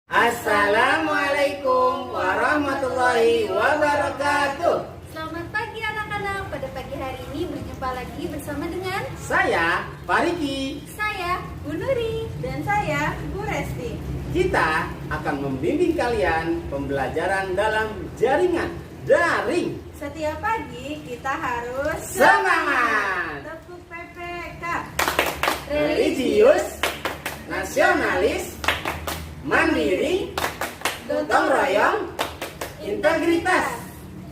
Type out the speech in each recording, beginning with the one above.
Assalamualaikum warahmatullahi wabarakatuh. Selamat pagi anak-anak. Pada pagi hari ini berjumpa lagi bersama dengan Saya Pak Riki. saya, Bu Nuri, Dan saya, Bu Resti. Kita akan membimbing kalian pembelajaran dalam jaringan daring. Setiap pagi kita harus Semangat! tepuk PPK. Religius, nasionalis, mandiri, gotong royong, integritas.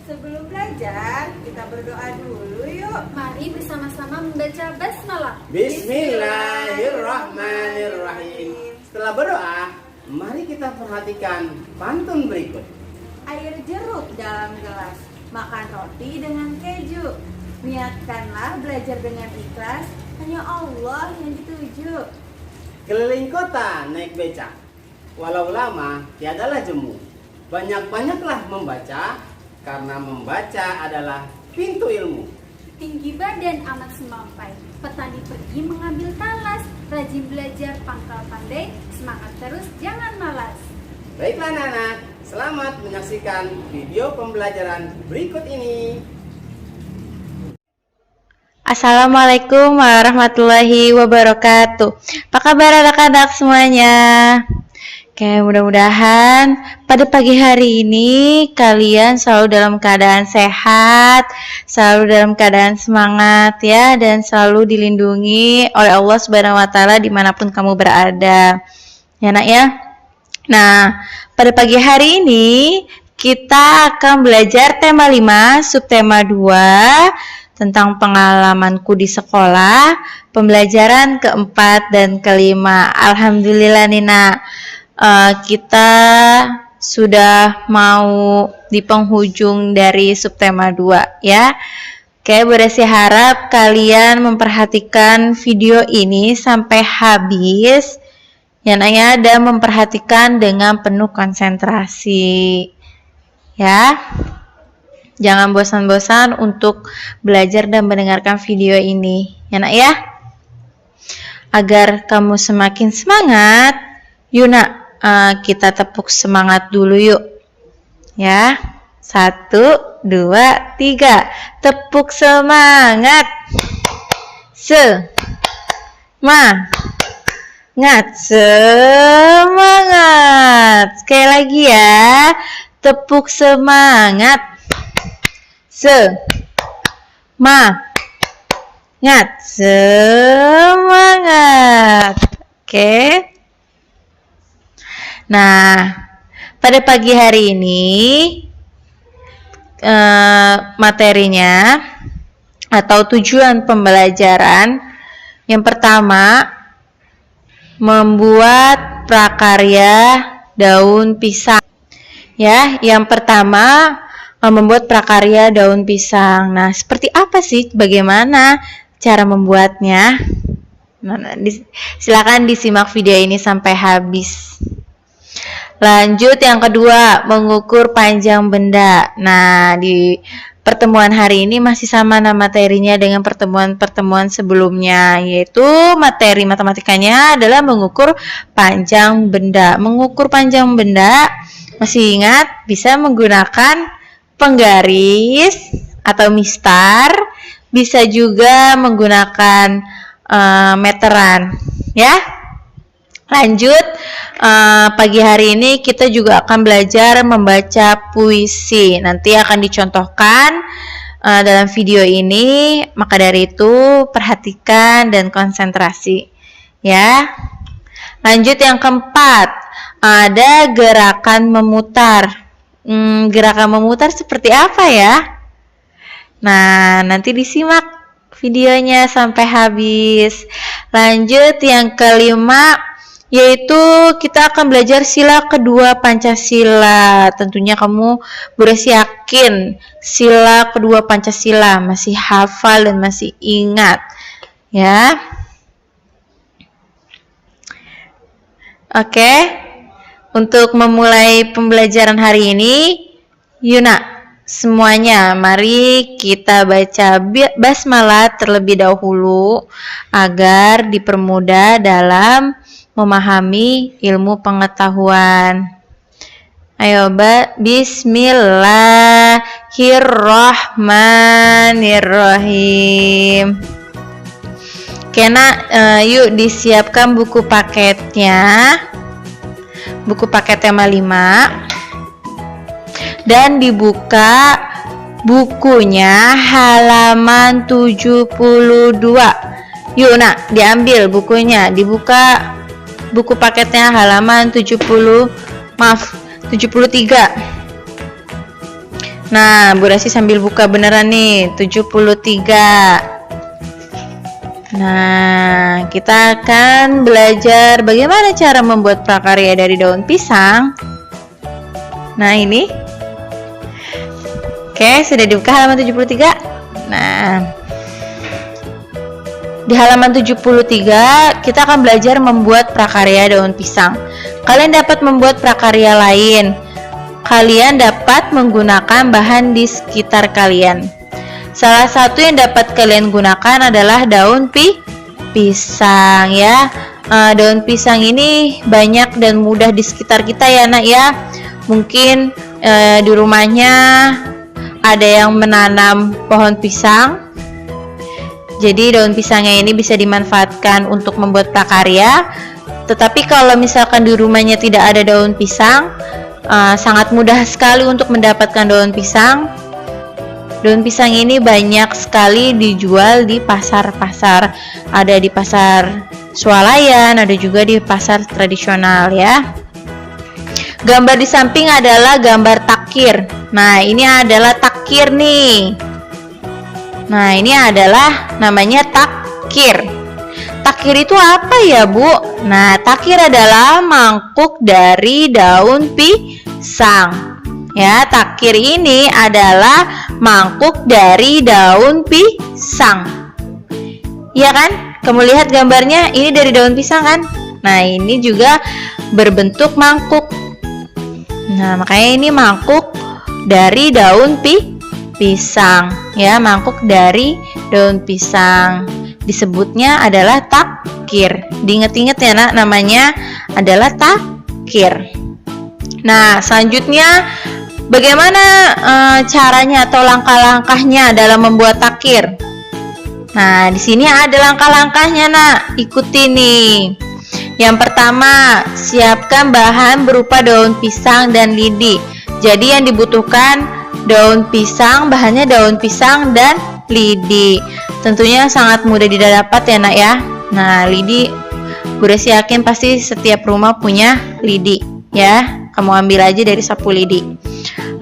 Sebelum belajar, kita berdoa dulu yuk. Mari bersama-sama membaca basmalah. Bismillahirrahmanirrahim. Setelah berdoa, mari kita perhatikan pantun berikut. Air jeruk dalam gelas, makan roti dengan keju. Niatkanlah belajar dengan ikhlas, hanya Allah yang dituju. Keliling kota naik becak, walau lama tiadalah jemu. Banyak-banyaklah membaca, karena membaca adalah pintu ilmu. Tinggi badan amat semampai, petani pergi mengambil talas. Rajin belajar pangkal pandai, semangat terus jangan malas. Baiklah anak-anak, selamat menyaksikan video pembelajaran berikut ini. Assalamualaikum warahmatullahi wabarakatuh. Apa kabar anak-anak semuanya? Oke, mudah-mudahan pada pagi hari ini kalian selalu dalam keadaan sehat, selalu dalam keadaan semangat ya, dan selalu dilindungi oleh Allah Subhanahu wa taala dimanapun kamu berada. Ya nak ya. Nah, pada pagi hari ini kita akan belajar tema 5, subtema 2 tentang pengalamanku di sekolah, pembelajaran keempat dan kelima. Alhamdulillah Nina, kita sudah mau di penghujung dari subtema 2 ya. Oke, berarti harap kalian memperhatikan video ini sampai habis ya Naya, dan memperhatikan dengan penuh konsentrasi ya. Jangan bosan-bosan untuk belajar dan mendengarkan video ini ya nak ya. Agar kamu semakin semangat, yuk nak, kita tepuk semangat dulu yuk ya. 1, 2, 3, tepuk semangat. Semangat. Sekali lagi ya, tepuk semangat. Semangat. Oke. Nah, pada pagi hari ini materinya atau tujuan pembelajaran yang pertama, membuat prakarya daun pisang. Ya, yang pertama membuat prakarya daun pisang. Nah, seperti apa sih? Bagaimana cara membuatnya? Nah, silakan disimak video ini sampai habis. Lanjut yang kedua, mengukur panjang benda. Nah, di pertemuan hari ini masih sama materinya dengan pertemuan-pertemuan sebelumnya, yaitu materi matematikanya adalah mengukur panjang benda. Mengukur panjang benda, masih ingat, bisa menggunakan penggaris atau mistar, bisa juga menggunakan meteran ya. Lanjut, pagi hari ini kita juga akan belajar membaca puisi. Nanti akan dicontohkan dalam video ini, maka dari itu perhatikan dan konsentrasi ya. Lanjut yang keempat, ada gerakan memutar. Gerakan memutar seperti apa ya? Nah, nanti disimak videonya sampai habis. Lanjut yang kelima, yaitu kita akan belajar sila kedua Pancasila. Tentunya kamu berarti yakin sila kedua Pancasila masih hafal dan masih ingat, ya. Oke, untuk memulai pembelajaran hari ini, Yuna, semuanya, mari kita baca basmalah terlebih dahulu agar dipermudah dalam memahami ilmu pengetahuan. Ayo, Bismillahirrahmanirrahim. Kena, yuk disiapkan buku paketnya. Buku paket tema 5. Dan dibuka bukunya halaman 72. Yuk nak, diambil bukunya, dibuka buku paketnya halaman 73. Nah, Bu Rasi sambil buka beneran nih, 73. Nah, kita akan belajar bagaimana cara membuat prakarya dari daun pisang. Nah, ini. Oke, sudah dibuka halaman 73. Nah, di halaman 73 kita akan belajar membuat prakarya daun pisang. Kalian dapat membuat prakarya lain. Kalian dapat menggunakan bahan di sekitar kalian. Salah satu yang dapat kalian gunakan adalah daun pisang, ya. Daun pisang ini banyak dan mudah di sekitar kita, ya nak, ya. Mungkin di rumahnya ada yang menanam pohon pisang. Jadi daun pisangnya ini bisa dimanfaatkan untuk membuat prakarya. Tetapi kalau misalkan di rumahnya tidak ada daun pisang, sangat mudah sekali untuk mendapatkan daun pisang. Daun pisang ini banyak sekali dijual di pasar-pasar. Ada di pasar swalayan, ada juga di pasar tradisional, ya. Gambar di samping adalah gambar takir. Nah, ini adalah takir nih. Nah, ini adalah namanya takir. Takir itu apa ya, Bu? Nah, takir adalah mangkuk dari daun pisang. Ya, takir ini adalah mangkuk dari daun pisang. Iya kan? Kamu lihat gambarnya, ini dari daun pisang kan? Nah, ini juga berbentuk mangkuk. Nah, makanya ini mangkuk dari daun pisang, ya, mangkuk dari daun pisang. Disebutnya adalah takir. Diingat-ingat ya nak, namanya adalah takir. Nah, selanjutnya bagaimana caranya atau langkah-langkahnya dalam membuat takir? Nah, di sini ada langkah-langkahnya nak, ikuti nih. Yang pertama, siapkan bahan berupa daun pisang dan lidi. Jadi yang dibutuhkan daun pisang, bahannya daun pisang dan lidi. Tentunya sangat mudah didapat ya nak, ya. Nah, lidi, Bu Resi yakin pasti setiap rumah punya lidi, ya. Kamu ambil aja dari sapu lidi.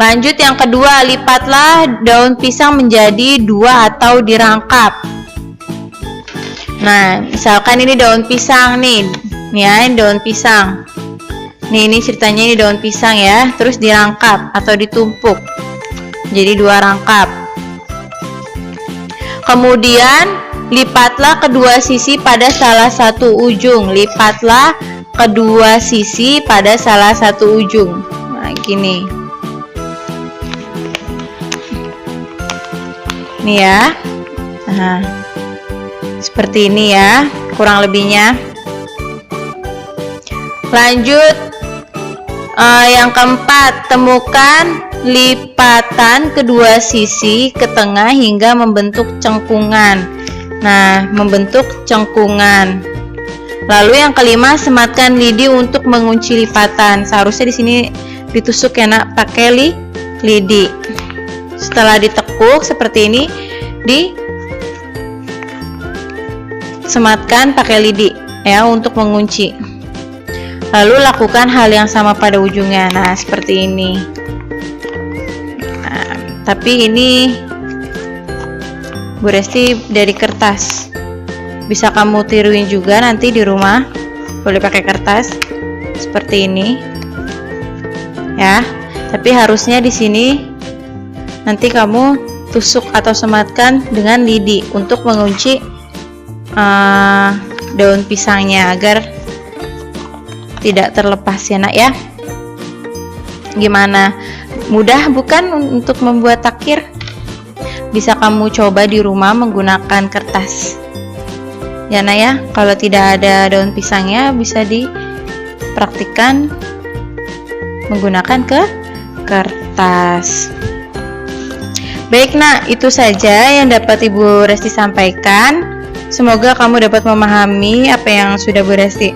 Lanjut yang kedua, lipatlah daun pisang menjadi 2 atau dirangkap. Nah, misalkan ini daun pisang nih. Ya, ini daun pisang. Nih, ini ceritanya ini daun pisang ya, terus dirangkap atau ditumpuk. Jadi 2 rangkap. Kemudian lipatlah kedua sisi pada salah satu ujung. Lipatlah kedua sisi pada salah satu ujung. Nah, gini. Nih ya. Nah, seperti ini ya, kurang lebihnya. Lanjut, yang keempat, temukan lipatan kedua sisi ke tengah hingga membentuk cengkungan. Nah, membentuk cengkungan. Lalu yang kelima, sematkan lidi untuk mengunci lipatan. Seharusnya di sini ditusuk ya nak, pakai lidi. Setelah ditekuk seperti ini, disematkan pakai lidi ya untuk mengunci. Lalu lakukan hal yang sama pada ujungnya. Nah, seperti ini. Nah, tapi ini Bu Resti dari kertas. Bisa kamu tiruin juga nanti di rumah. Boleh pakai kertas seperti ini. Ya. Tapi harusnya di sini nanti kamu tusuk atau sematkan dengan lidi untuk mengunci daun pisangnya agar tidak terlepas ya nak ya. Gimana? Mudah bukan untuk membuat takir? Bisa kamu coba di rumah menggunakan kertas ya nak ya. Kalau tidak ada daun pisangnya bisa dipraktikkan menggunakan kertas. Baik nak, itu saja yang dapat Ibu Resti sampaikan. Semoga kamu dapat memahami apa yang sudah Bu Resti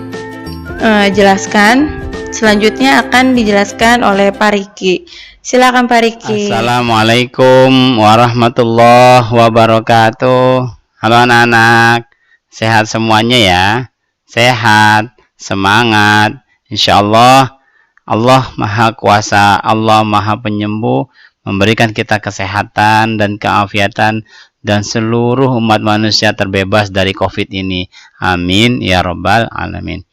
jelaskan. Selanjutnya akan dijelaskan oleh Pak Riki. Silakan Pak Riki. Assalamualaikum warahmatullahi wabarakatuh. Halo anak-anak, sehat semuanya ya? Sehat, semangat. Insya Allah, Allah Maha Kuasa, Allah Maha Penyembuh, memberikan kita kesehatan dan keafiatan dan seluruh umat manusia terbebas dari COVID ini. Amin ya Rabbal Alamin.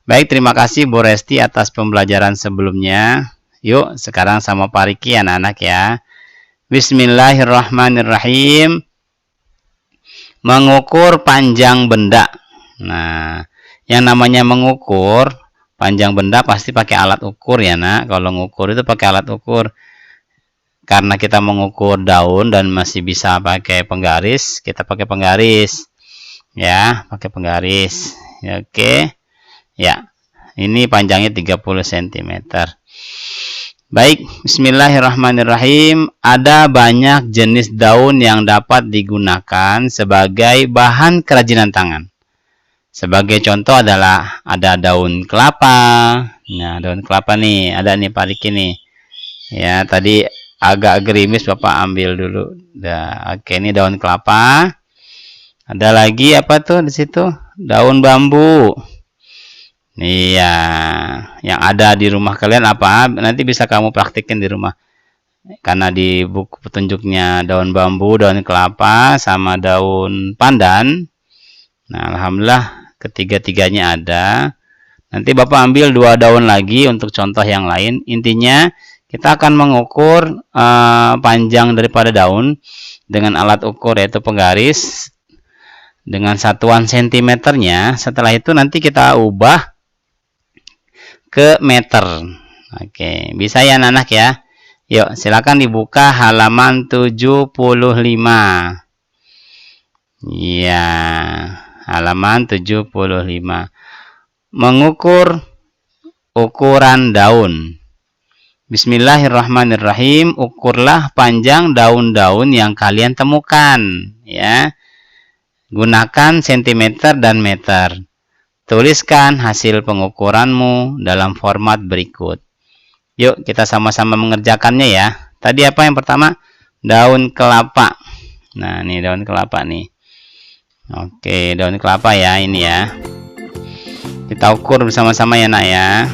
Baik, terima kasih Bu Resti atas pembelajaran sebelumnya. Yuk, sekarang sama Pak Riki anak-anak ya. Bismillahirrahmanirrahim. Mengukur panjang benda. Nah, yang namanya mengukur panjang benda pasti pakai alat ukur ya nak. Kalau ngukur itu pakai alat ukur. Karena kita mengukur daun dan masih bisa pakai penggaris, kita pakai penggaris. Ya, pakai penggaris. Ya, oke. Ya, ini panjangnya 30 cm. Baik, bismillahirrahmanirrahim. Ada banyak jenis daun yang dapat digunakan sebagai bahan kerajinan tangan. Sebagai contoh adalah ada daun kelapa. Nah, daun kelapa nih, ada nih Pak Riki nih. Ya, tadi agak gerimis Bapak ambil dulu. Nah, oke, ini daun kelapa. Ada lagi apa tuh di situ? Daun bambu. Iya, yang ada di rumah kalian apa? Nanti bisa kamu praktikin di rumah. Karena di buku petunjuknya daun bambu, daun kelapa, sama daun pandan. Nah, alhamdulillah ketiga-tiganya ada. Nanti Bapak ambil 2 daun lagi untuk contoh yang lain. Intinya kita akan mengukur panjang daripada daun dengan alat ukur yaitu penggaris dengan satuan sentimeternya. Setelah itu nanti kita ubah ke meter. Oke, bisa ya anak-anak ya. Yuk, silakan dibuka halaman 75. Iya, halaman 75. Mengukur ukuran daun. Bismillahirrahmanirrahim. Ukurlah panjang daun-daun yang kalian temukan ya. Gunakan sentimeter dan meter. Tuliskan hasil pengukuranmu dalam format berikut. Yuk kita sama-sama mengerjakannya ya. Tadi apa yang pertama? Daun kelapa. Nah, ini daun kelapa nih. Oke, daun kelapa ya ini ya. Kita ukur bersama-sama ya nak ya.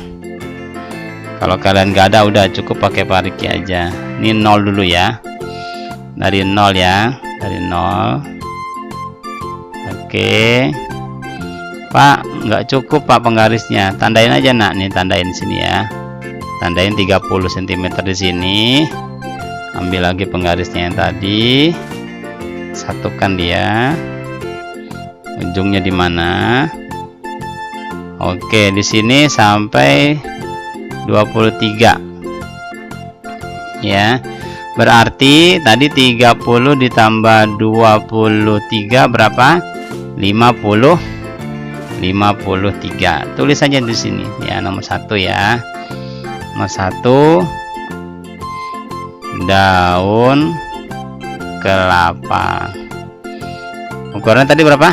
Kalau kalian gak ada udah cukup pakai Pak Riki aja. Ini 0 dulu ya. Dari 0 ya. Dari 0. Oke. Pak, nggak cukup Pak penggarisnya. Tandain aja nak, nih tandain sini ya. Tandain 30 cm di sini. Ambil lagi penggarisnya yang tadi. Satukan dia. Ujungnya di mana? Oke, di sini sampai 23. Ya. Berarti tadi 30 ditambah 23 berapa? 53. Tulis saja di sini ya, nomor 1 ya. Nomor 1 daun kelapa. Ukurannya tadi berapa?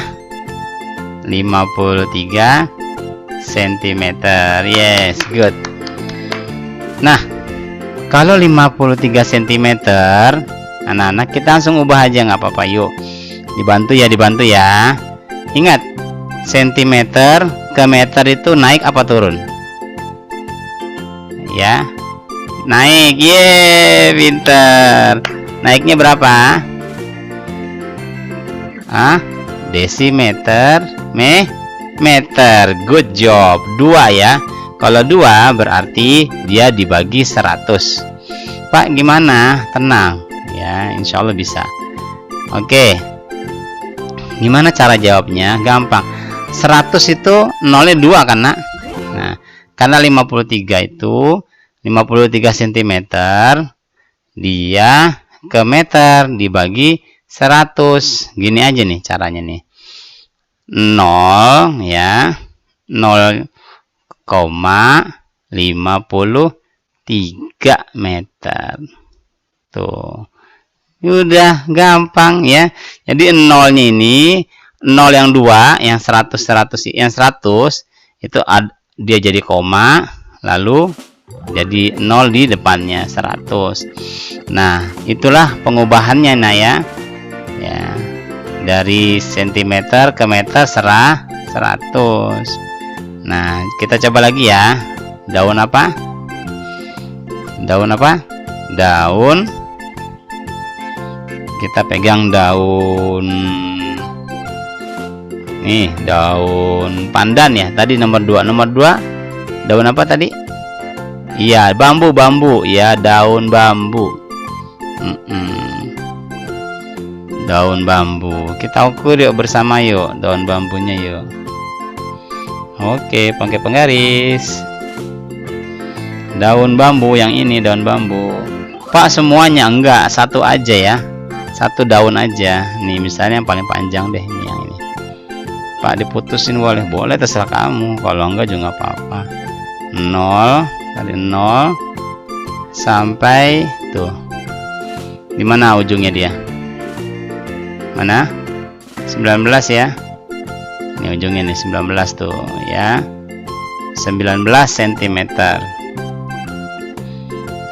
53 cm. Yes, good. Nah, kalau 53 cm, anak-anak kita langsung ubah aja nggak apa-apa. Yuk, dibantu ya. Ingat, sentimeter ke meter itu naik apa turun? Ya, naik. Ye, pinter. Naiknya berapa? desimeter, meter. Good job. 2 ya. Kalau 2 berarti dia dibagi 100. Pak, gimana? Tenang ya, insya Allah bisa. Oke, gimana cara jawabnya? Gampang. 100 itu nolnya 2 kan, Nak? Nah, karena 53 itu 53 cm, dia ke meter dibagi 100. Gini aja nih caranya nih. 0 ya, 0,53 meter. Tuh. Udah gampang ya. Jadi nolnya ini 0 yang 2, yang 100 itu dia jadi koma, lalu jadi 0 di depannya 100. Nah, itulah pengubahannya nah ya. Ya. Dari cm ke meter 100. Nah, kita coba lagi ya. Daun apa? Daun apa? Daun. Kita pegang daun. Nih, daun pandan ya. Tadi nomor 2. Nomor 2 daun apa tadi? Iya, bambu ya, daun bambu. Daun bambu. Kita ukur yuk bersama yuk daun bambunya yuk. Oke, pakai penggaris. Daun bambu yang ini daun bambu. Pak, semuanya enggak, satu aja ya. Satu daun aja. Nih misalnya yang paling panjang deh ini yang ini. Pak, diputusin boleh terserah kamu. Kalau enggak juga apa-apa. 0 dari 0 sampai tuh. Di mana ujungnya dia? Mana? 19 ya. Ini ujungnya nih 19 tuh ya. 19 cm.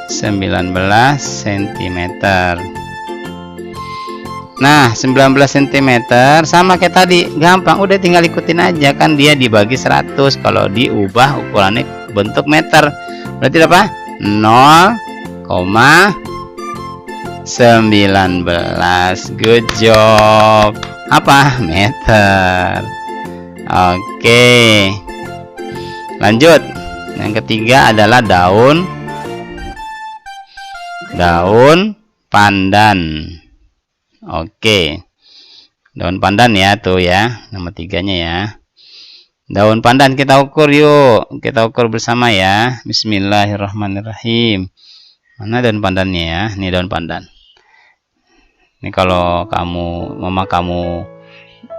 19 cm. Nah, 19 cm sama kayak tadi, gampang, udah tinggal ikutin aja kan, dia dibagi 100. Kalau diubah ukurannya bentuk meter, berarti apa? 0,19. Good job. Apa? Meter. Oke. Lanjut. Yang ketiga adalah daun pandan. Oke. Daun pandan ya tuh ya, nomor 3-nya ya. Daun pandan kita ukur yuk. Kita ukur bersama ya. Bismillahirrahmanirrahim. Mana daun pandannya ya? Ini daun pandan. Ini kalau mama kamu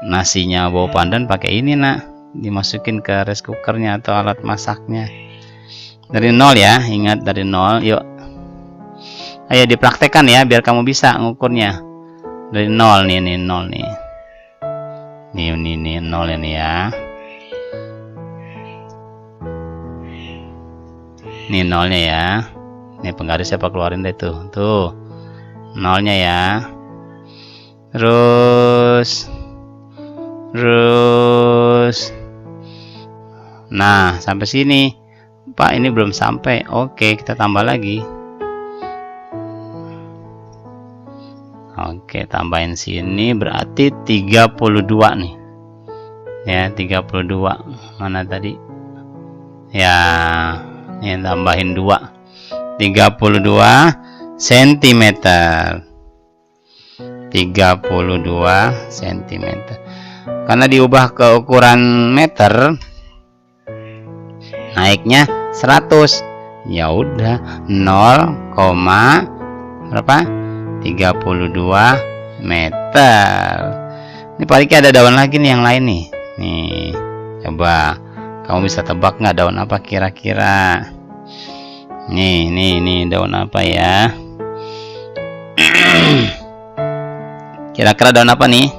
nasinya bau pandan, pakai ini nak, dimasukin ke rice cookernya atau alat masaknya. Dari 0 ya, ingat dari 0. Yuk, ayo dipraktekkan ya biar kamu bisa ngukurnya. Dari 0 nih, ini 0 nih. Ini 0 ini ya. Ini 0-nya ya. Ini penggaris siapa keluarin deh tuh. Tuh. 0-nya ya. Terus. Nah, sampai sini. Pak, ini belum sampai. Oke, kita tambah lagi. Oke, tambahin sini berarti 32 nih. Ya, 32. Mana tadi? Ya, ini tambahin 2. 32 cm. 32 cm. Karena diubah ke ukuran meter, naiknya 100. Ya udah 0,berapa? 32 meter. Ini Pak Riki ada daun lagi nih yang lain nih. Nih, coba kamu bisa tebak nggak daun apa kira-kira? Nih daun apa ya? Kira-kira daun apa nih?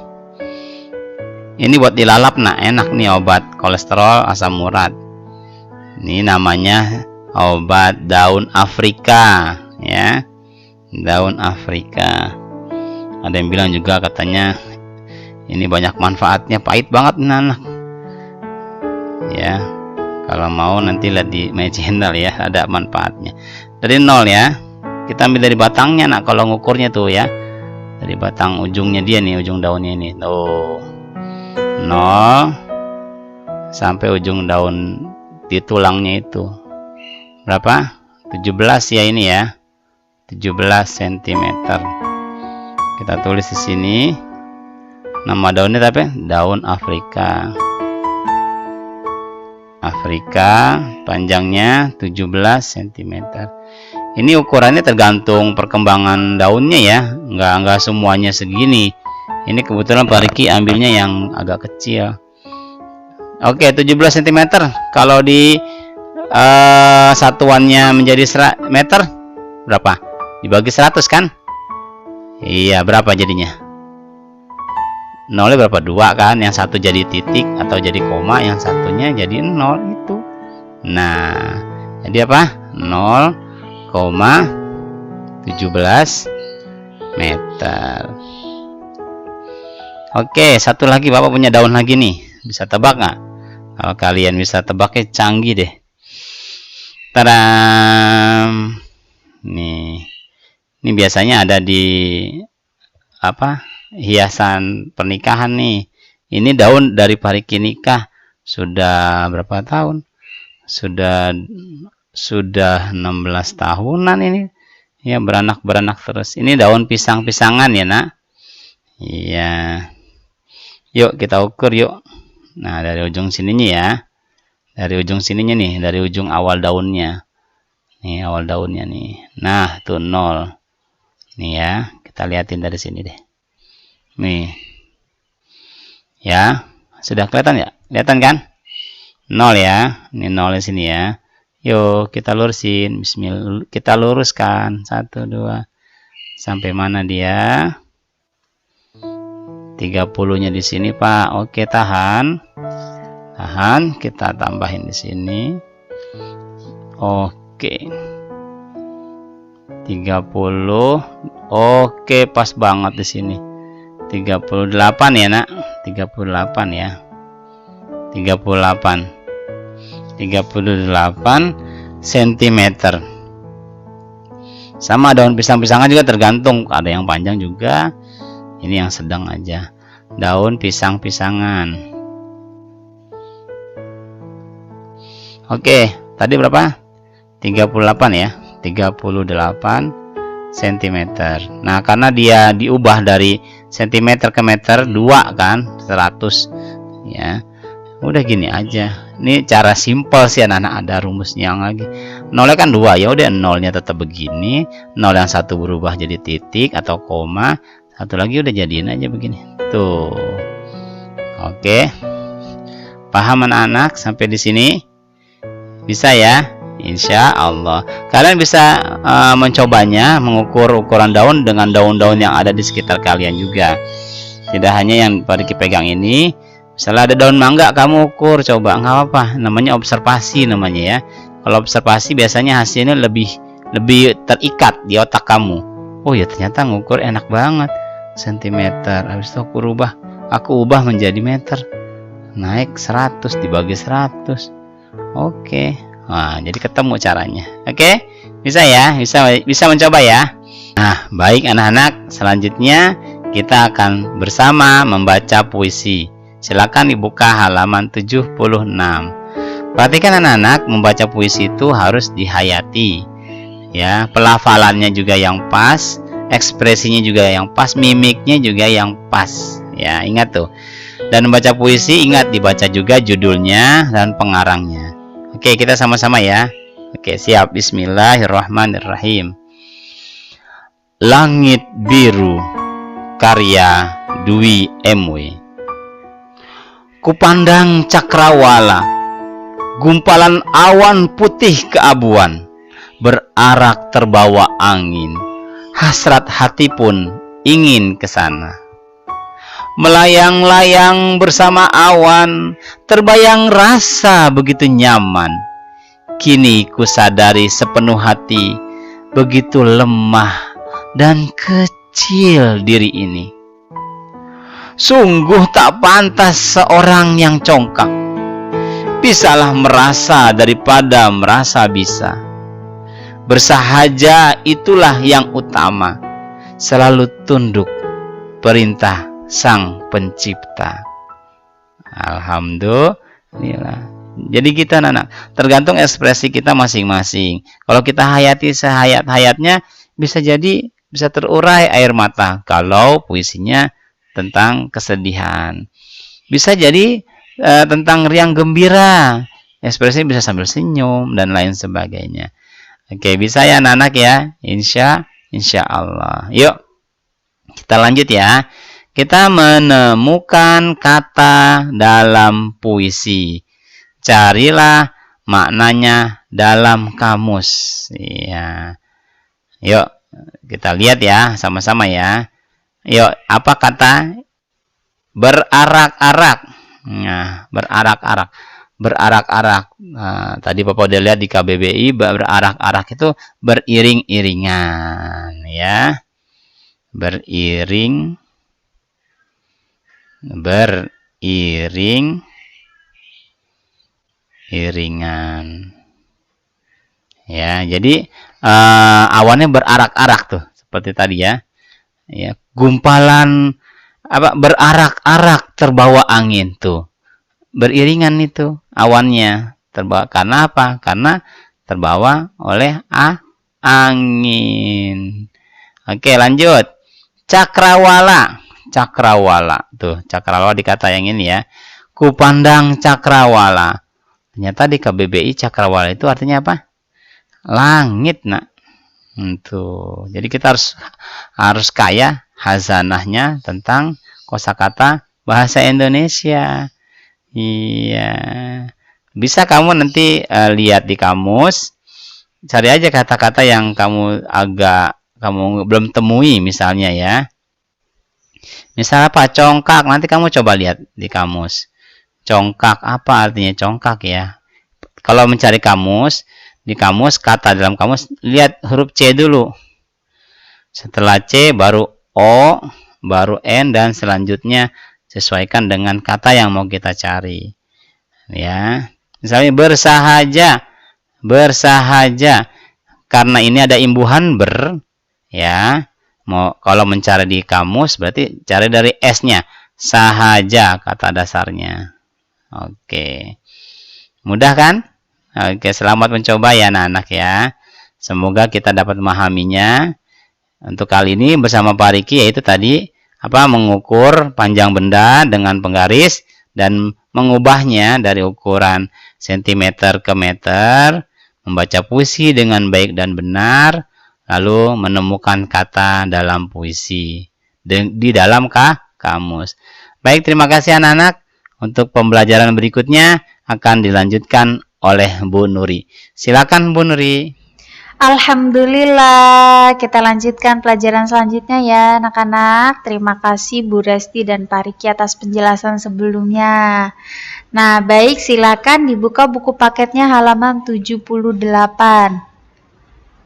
Ini buat dilalap, nah enak nih, obat kolesterol asam urat. Ini namanya obat daun Afrika ya. Daun Afrika. Ada yang bilang juga katanya ini banyak manfaatnya, pahit banget nih anak. Ya, kalau mau nanti lihat di my channel ya, ada manfaatnya. Dari 0 ya. Kita ambil dari batangnya nak kalau ngukurnya tuh ya. Dari batang ujungnya dia nih, ujung daunnya ini. Tuh. 0 sampai ujung daun di tulangnya itu. Berapa? 17 ya ini ya. 17 cm. Kita tulis di sini. Nama daunnya tapi daun Afrika. Afrika, panjangnya 17 cm. Ini ukurannya tergantung perkembangan daunnya ya, enggak semuanya segini. Ini kebetulan Pak Riki ambilnya yang agak kecil. Oke, 17 cm. Kalau di satuannya menjadi meter berapa? Dibagi 100 kan? Iya, berapa jadinya? Nolnya berapa? 2 kan? Yang satu jadi titik atau jadi koma, yang satunya jadi 0 itu. Nah, jadi apa? 0,17 meter. Oke, satu lagi Bapak punya daun lagi nih. Bisa tebak nggak? Kalau kalian bisa tebaknya canggih deh. Tadam. Nih. Ini biasanya ada di apa? Hiasan pernikahan nih. Ini daun dari Pak Riki nikah sudah berapa tahun? Sudah 16 tahunan ini. Ya, beranak terus. Ini daun pisang-pisangan ya, Nak. Iya. Yuk kita ukur yuk. Nah, dari ujung sininya ya. Dari ujung sininya nih, dari ujung awal daunnya. Nih, awal daunnya nih. Nah, tuh 0. Nih ya, kita liatin dari sini deh. Nih. Ya, sudah kelihatan ya? Kelihatan kan? 0 ya. Ini 0 di sini ya. Yuk, kita lurusin. Bismillah, kita luruskan. 1 2. Sampai mana dia? 30-nya di sini, Pak. Oke, tahan. Tahan, kita tambahin di sini. Oke. 30. Oke, pas banget di sini. 38 ya, Nak. 38 ya. 38 cm. Sama daun pisang-pisangan juga tergantung, ada yang panjang juga. Ini yang sedang aja. Daun pisang-pisangan. Oke, tadi berapa? 38 ya. 38 cm. Nah, karena dia diubah dari cm ke meter 2 kan, 100 ya. Udah gini aja. Ini cara simpel sih anak-anak, ada rumusnya yang lagi. Nolnya kan 2, ya udah nolnya tetap begini. Nol yang satu berubah jadi titik atau koma, satu lagi udah jadiin aja begini. Tuh. Oke. Paham anak-anak sampai di sini? Bisa ya? Insya Allah kalian bisa mencobanya, mengukur ukuran daun dengan daun-daun yang ada di sekitar kalian juga. Tidak hanya yang Pak Riki pegang ini. Misalnya ada daun mangga, kamu ukur, coba, nggak apa-apa. Namanya observasi namanya ya. Kalau observasi biasanya hasilnya lebih terikat di otak kamu. Oh ya, ternyata ngukur enak banget. Sentimeter. Habis itu aku ubah menjadi meter. Naik 100 dibagi 100. Oke. Nah, jadi ketemu caranya. Oke? Bisa ya? Bisa mencoba ya? Nah, baik anak-anak, selanjutnya kita akan bersama membaca puisi. Silakan dibuka halaman 76. Perhatikan anak-anak, membaca puisi itu harus dihayati. Ya, pelafalannya juga yang pas, ekspresinya juga yang pas, mimiknya juga yang pas. Ya, ingat tuh. Dan membaca puisi, ingat dibaca juga judulnya dan pengarangnya. Oke, kita sama-sama ya. Oke, siap. Bismillahirrahmanirrahim. Langit Biru, karya Dwi M.W. Kupandang cakrawala, gumpalan awan putih keabuan, berarak terbawa angin, hasrat hati pun ingin ke sana. Melayang-layang bersama awan, terbayang rasa begitu nyaman. Kini ku sadari sepenuh hati, begitu lemah dan kecil diri ini. Sungguh tak pantas seorang yang congkak. Bisalah merasa daripada merasa bisa. Bersahaja itulah yang utama. Selalu tunduk perintah Sang Pencipta. Alhamdulillah. Jadi kita anak, tergantung ekspresi kita masing-masing. Kalau kita hayati sehayat-hayatnya, bisa jadi bisa terurai air mata kalau puisinya tentang kesedihan. Bisa jadi tentang riang gembira, ekspresi bisa sambil senyum dan lain sebagainya. Oke, bisa ya anak-anak ya, insya Allah. Yuk, kita lanjut ya. Kita menemukan kata dalam puisi. Carilah maknanya dalam kamus. Iya. Yuk, kita lihat ya, sama-sama ya. Yuk, apa kata berarak-arak? Nah, berarak-arak. Berarak-arak. Nah, tadi Bapak udah lihat di KBBI, berarak-arak itu beriring-iringan beriringan. Ya, jadi awannya berarak-arak tuh, seperti tadi ya. Ya, gumpalan berarak-arak terbawa angin tuh. Beriringan itu awannya terbawa, karena apa? Karena terbawa oleh angin. Oke, lanjut. Cakrawala tuh, cakrawala di kata yang ini ya. Kupandang cakrawala. Ternyata di KBBI cakrawala itu artinya apa? Langit, nak. Tuh. Jadi kita harus kaya hazanahnya tentang kosakata bahasa Indonesia. Iya. Bisa kamu nanti lihat di kamus, cari aja kata-kata yang kamu belum temui misalnya ya. Misal apa? Congkak. Nanti kamu coba lihat di kamus. Congkak, apa artinya congkak ya? Kalau mencari kamus, di kamus, kata dalam kamus, lihat huruf C dulu. Setelah C baru O, baru N, dan selanjutnya sesuaikan dengan kata yang mau kita cari. Ya. Misalnya bersahaja. Karena ini ada imbuhan ya. Kalau mencari di kamus berarti cari dari S-nya. Sahaja kata dasarnya. Oke. Mudah kan? Oke, selamat mencoba ya anak-anak ya. Semoga kita dapat memahaminya. Untuk kali ini bersama Pak Riki yaitu tadi mengukur panjang benda dengan penggaris dan mengubahnya dari ukuran sentimeter ke meter, membaca puisi dengan baik dan benar, lalu menemukan kata dalam puisi di dalam kamus. Baik, terima kasih anak-anak. Untuk pembelajaran berikutnya akan dilanjutkan oleh Bu Nuri. Silakan Bu Nuri. Alhamdulillah, kita lanjutkan pelajaran selanjutnya ya anak-anak. Terima kasih Bu Resti dan Pak Riki atas penjelasan sebelumnya. Nah, baik, silakan dibuka buku paketnya halaman 78.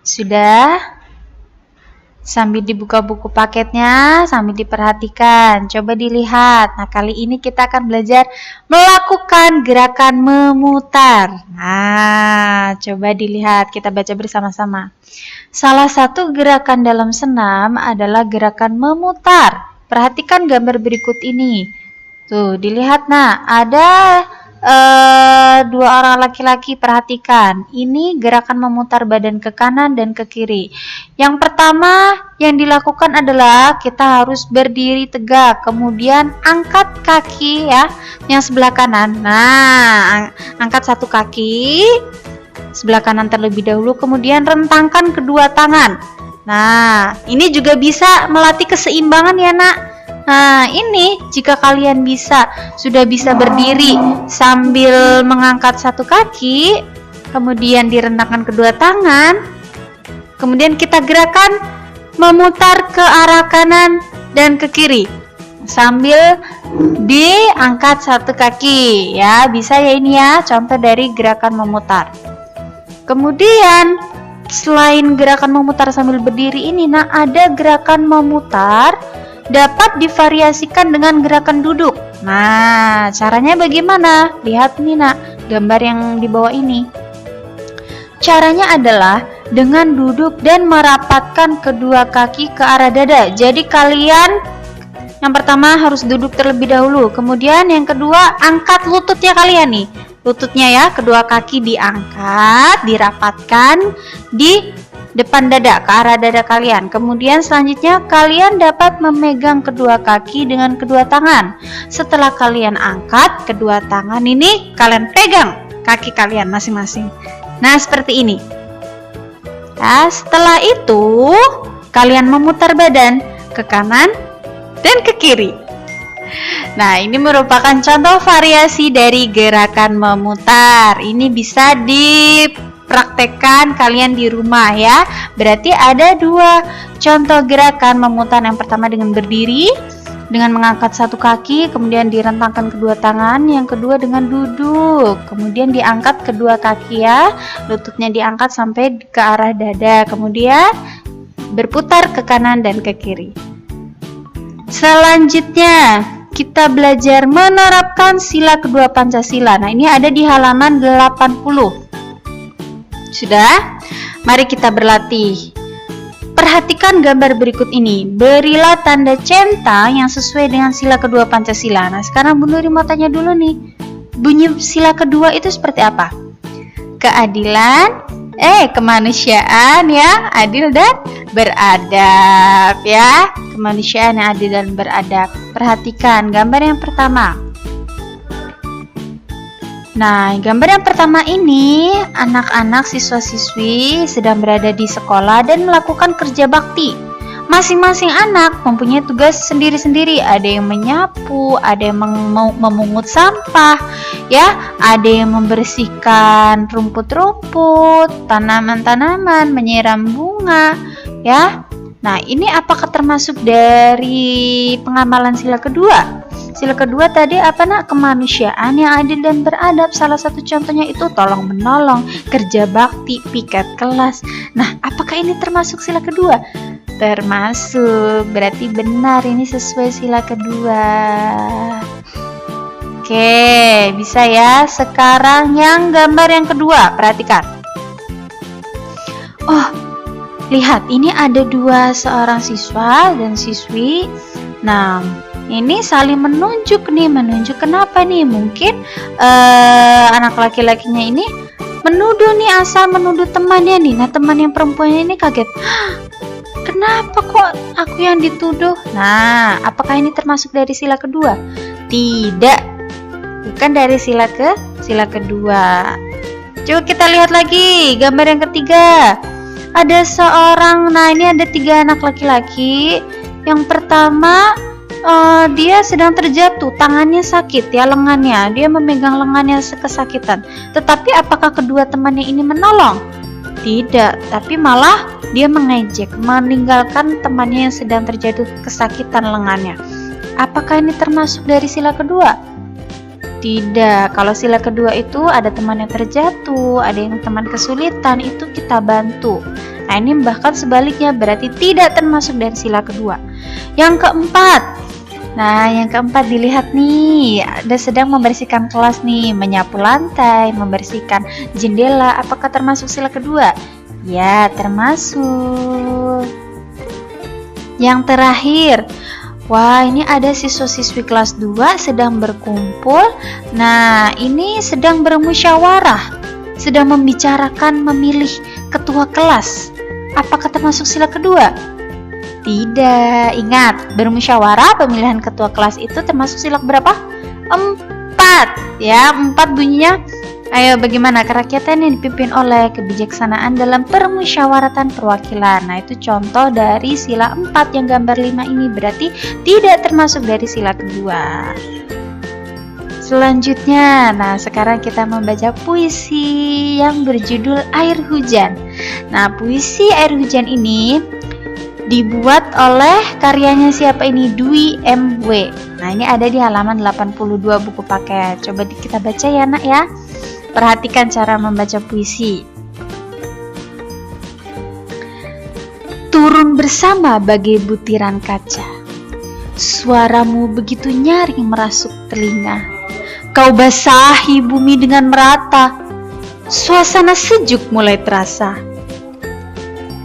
Sudah? Sambil dibuka buku paketnya, sambil diperhatikan, coba dilihat. Nah, kali ini kita akan belajar melakukan gerakan memutar. Nah, coba dilihat, kita baca bersama-sama. Salah satu gerakan dalam senam adalah gerakan memutar. Perhatikan gambar berikut ini. Tuh, dilihat, nah, ada dua orang laki-laki, perhatikan. Ini gerakan memutar badan ke kanan dan ke kiri. Yang pertama yang dilakukan adalah kita harus berdiri tegak, kemudian angkat kaki ya, yang sebelah kanan. Nah, angkat satu kaki sebelah kanan terlebih dahulu, kemudian rentangkan kedua tangan. Nah, ini juga bisa melatih keseimbangan ya, Nak. Nah, ini jika kalian sudah bisa berdiri sambil mengangkat satu kaki, kemudian direntangkan kedua tangan, kemudian kita gerakan memutar ke arah kanan dan ke kiri sambil diangkat satu kaki ya. Bisa ya ini ya, contoh dari gerakan memutar. Kemudian selain gerakan memutar sambil berdiri ini, nah ada gerakan memutar dapat divariasikan dengan gerakan duduk. Nah, caranya bagaimana? Lihat nih nak, gambar yang di bawah ini. Caranya adalah dengan duduk dan merapatkan kedua kaki ke arah dada. Jadi kalian Yang pertama harus duduk terlebih dahulu. Kemudian yang kedua, angkat lututnya kalian nih. Lututnya ya, kedua kaki diangkat, dirapatkan di depan dada, ke arah dada kalian. Kemudian selanjutnya kalian dapat memegang kedua kaki dengan kedua tangan. Setelah kalian angkat, kedua tangan ini kalian pegang kaki kalian masing-masing. Nah, seperti ini. Nah, setelah itu kalian memutar badan ke kanan dan ke kiri. Nah, ini merupakan contoh variasi dari gerakan memutar. Ini bisa dipraktekkan kalian di rumah ya. Berarti ada 2 contoh gerakan memutar. Yang pertama dengan berdiri, dengan mengangkat satu kaki, kemudian direntangkan kedua tangan. Yang kedua dengan duduk, kemudian diangkat kedua kaki ya, lututnya diangkat sampai ke arah dada, kemudian berputar ke kanan dan ke kiri. Selanjutnya kita belajar menerapkan sila kedua Pancasila. Nah, ini ada di halaman 80. Sudah? Mari kita berlatih. Perhatikan gambar berikut ini. Berilah tanda centang yang sesuai dengan sila kedua Pancasila. Nah, sekarang Bu Nuri mau tanya dulu nih. Bunyi sila kedua itu seperti apa? Keadilan, kemanusiaan ya, adil dan beradab ya. Kemanusiaan yang adil dan beradab. Perhatikan gambar yang pertama. Nah, gambar yang pertama ini anak-anak siswa-siswi sedang berada di sekolah dan melakukan kerja bakti. Masing-masing anak mempunyai tugas sendiri-sendiri. Ada yang menyapu, ada yang memungut sampah, ya, ada yang membersihkan rumput-rumput, tanaman-tanaman, menyiram bunga, ya. Nah, ini apakah termasuk dari pengamalan sila kedua? Sila kedua tadi apa nak? Kemanusiaan yang adil dan beradab. Salah satu contohnya itu tolong menolong, kerja bakti, piket kelas. Nah, apakah ini termasuk sila kedua? Termasuk, berarti benar ini sesuai sila kedua. Oke, bisa ya. Sekarang yang gambar yang kedua, perhatikan. Oh, lihat, ini ada seorang siswa dan siswi. Nah, ini saling menunjuk nih, menunjuk kenapa nih? Mungkin anak laki-lakinya ini menuduh nih, asal menuduh temannya nih. Nah, teman yang perempuannya ini kaget. Kenapa kok aku yang dituduh? Nah, apakah ini termasuk dari sila kedua? Tidak, bukan dari sila kedua. Coba kita lihat lagi gambar yang ketiga. Ada seorang, nah ini ada 3 anak laki-laki. Yang pertama dia sedang terjatuh, tangannya sakit ya, lengannya, dia memegang lengannya kesakitan. Tetapi apakah kedua temannya ini menolong? Tidak, tapi malah dia mengejek, meninggalkan temannya yang sedang terjatuh kesakitan lengannya. Apakah ini termasuk dari sila kedua? Tidak. Kalau sila kedua itu ada teman yang terjatuh, ada yang teman kesulitan, itu kita bantu. Nah, ini bahkan sebaliknya, berarti tidak termasuk dari sila kedua. Yang keempat, nah yang keempat dilihat nih, ada sedang membersihkan kelas nih, menyapu lantai, membersihkan jendela. Apakah termasuk sila kedua? Ya, termasuk. Yang terakhir, wah, ini ada siswa-siswi kelas 2 sedang berkumpul. Nah, ini sedang bermusyawarah, sedang membicarakan memilih ketua kelas. Apakah termasuk sila kedua? Tidak. Ingat, bermusyawarah pemilihan ketua kelas itu termasuk sila berapa? 4. Ya, 4 bunyinya. Ayo, bagaimana kerakyatan yang dipimpin oleh kebijaksanaan dalam permusyawaratan perwakilan. Nah, itu contoh dari sila 4 yang gambar 5 ini, berarti tidak termasuk dari sila kedua. Selanjutnya, nah sekarang kita membaca puisi yang berjudul Air Hujan. Nah, puisi Air Hujan ini dibuat oleh karyanya siapa ini? Dwi M.W. Nah, ini ada di halaman 82 buku paket. Coba kita baca ya nak ya. Perhatikan cara membaca puisi. Turun bersama bagai butiran kaca. Suaramu begitu nyaring merasuk telinga. Kau basahi bumi dengan merata. Suasana sejuk mulai terasa.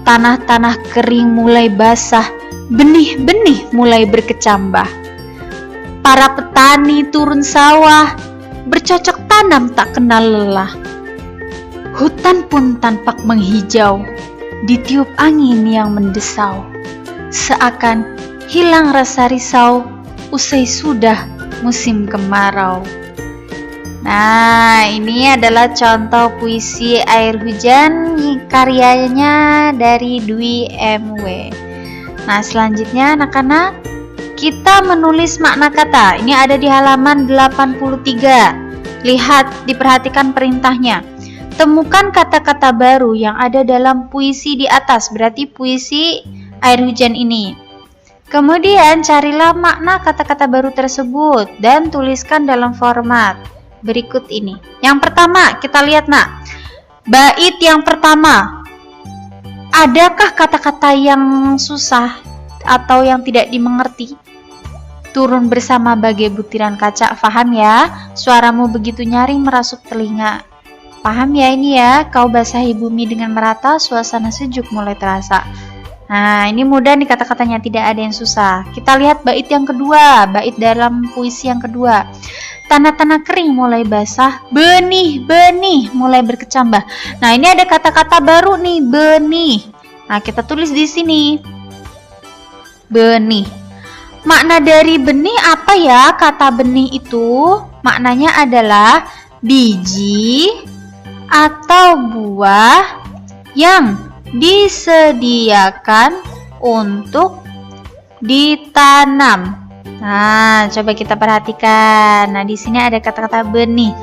Tanah-tanah kering mulai basah. Benih-benih mulai berkecambah. Para petani turun sawah, bercocok tanam tak kenal lelah. Hutan pun tampak menghijau, ditiup angin yang mendesau. Seakan hilang rasa risau, usai sudah musim kemarau. Nah, ini adalah contoh puisi air hujan karyanya dari Dwi MW. Nah, selanjutnya anak-anak, kita menulis makna kata. Ini ada di halaman 83. Lihat, diperhatikan perintahnya. Temukan kata-kata baru yang ada dalam puisi di atas, berarti puisi air hujan ini. Kemudian carilah makna kata-kata baru tersebut dan tuliskan dalam format berikut ini. Yang pertama, kita lihat nak. Bait yang pertama. Adakah kata-kata yang susah atau yang tidak dimengerti? Turun bersama bagai butiran kaca. Faham ya? Suaramu begitu nyaring merasuk telinga. Paham ya ini ya? Kau basahi bumi dengan merata, suasana sejuk mulai terasa. Nah, ini mudah nih kata-katanya, tidak ada yang susah. Kita lihat bait yang kedua, bait dalam puisi yang kedua. Tanah-tanah kering mulai basah, benih-benih mulai berkecambah. Nah, ini ada kata-kata baru nih, benih. Nah, kita tulis di sini. Benih. Makna dari benih apa ya? Kata benih itu maknanya adalah biji atau buah yang disediakan untuk ditanam. Nah, coba kita perhatikan. Nah, di sini ada kata-kata benih.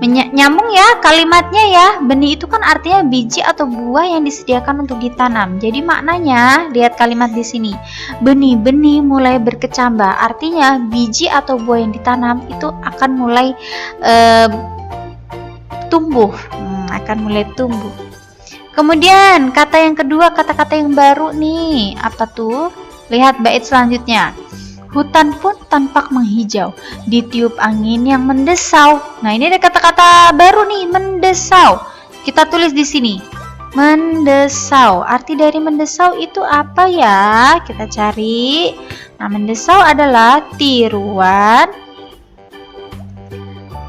Nyambung ya kalimatnya ya. Benih itu kan artinya biji atau buah yang disediakan untuk ditanam. Jadi maknanya, lihat kalimat di sini. Benih-benih mulai berkecambah. Artinya biji atau buah yang ditanam itu akan mulai tumbuh. Akan mulai tumbuh. Kemudian kata yang kedua, kata-kata yang baru nih. Apa tuh? Lihat bait selanjutnya. Hutan pun tampak menghijau, ditiup angin yang mendesau. Nah, ini ada kata-kata baru nih, mendesau. Kita tulis di sini. Mendesau. Arti dari mendesau itu apa ya? Kita cari. Nah, mendesau adalah tiruan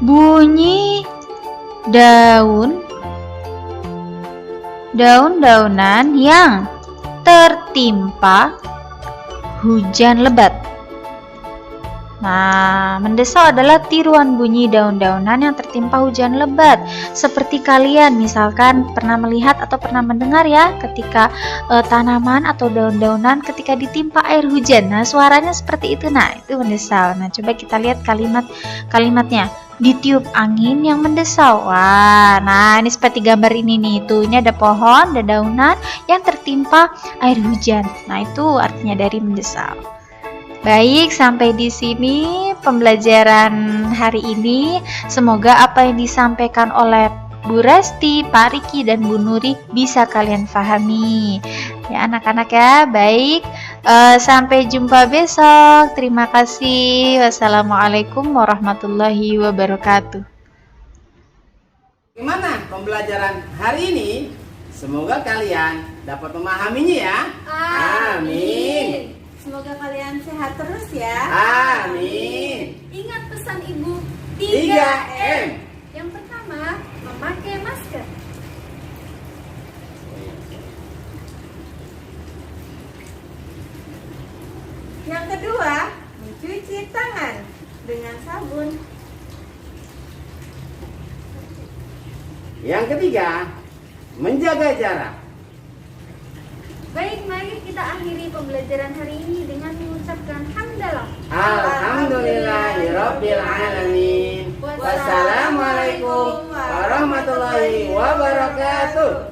bunyi daun-daunan yang tertimpa hujan lebat. Nah, mendesau adalah tiruan bunyi daun-daunan yang tertimpa hujan lebat. Seperti kalian misalkan pernah melihat atau pernah mendengar ya, ketika tanaman atau daun-daunan ketika ditimpa air hujan. Nah, suaranya seperti itu. Nah, itu mendesau. Nah, coba kita lihat kalimatnya. Ditiup angin yang mendesau. Wah, nah ini seperti gambar ini nih. Tuh, ini ada pohon, ada daunan yang tertimpa air hujan. Nah, itu artinya dari mendesau. Baik, sampai di sini pembelajaran hari ini. Semoga apa yang disampaikan oleh Bu Resti, Pak Riki, dan Bu Nuri bisa kalian pahami. Ya anak-anak ya, baik. Sampai jumpa besok. Terima kasih. Wassalamualaikum warahmatullahi wabarakatuh. Gimana pembelajaran hari ini? Semoga kalian dapat memahaminya ya. Amin. Semoga kalian sehat terus ya. Amin. Ingat pesan Ibu 3M. Yang pertama, memakai masker. Yang kedua, mencuci tangan dengan sabun. Yang ketiga, menjaga jarak. Baik, mari kita akhiri pembelajaran hari ini dengan mengucapkan hamdalah. Alhamdulillahirabbil alamin. Wassalamualaikum warahmatullahi wabarakatuh.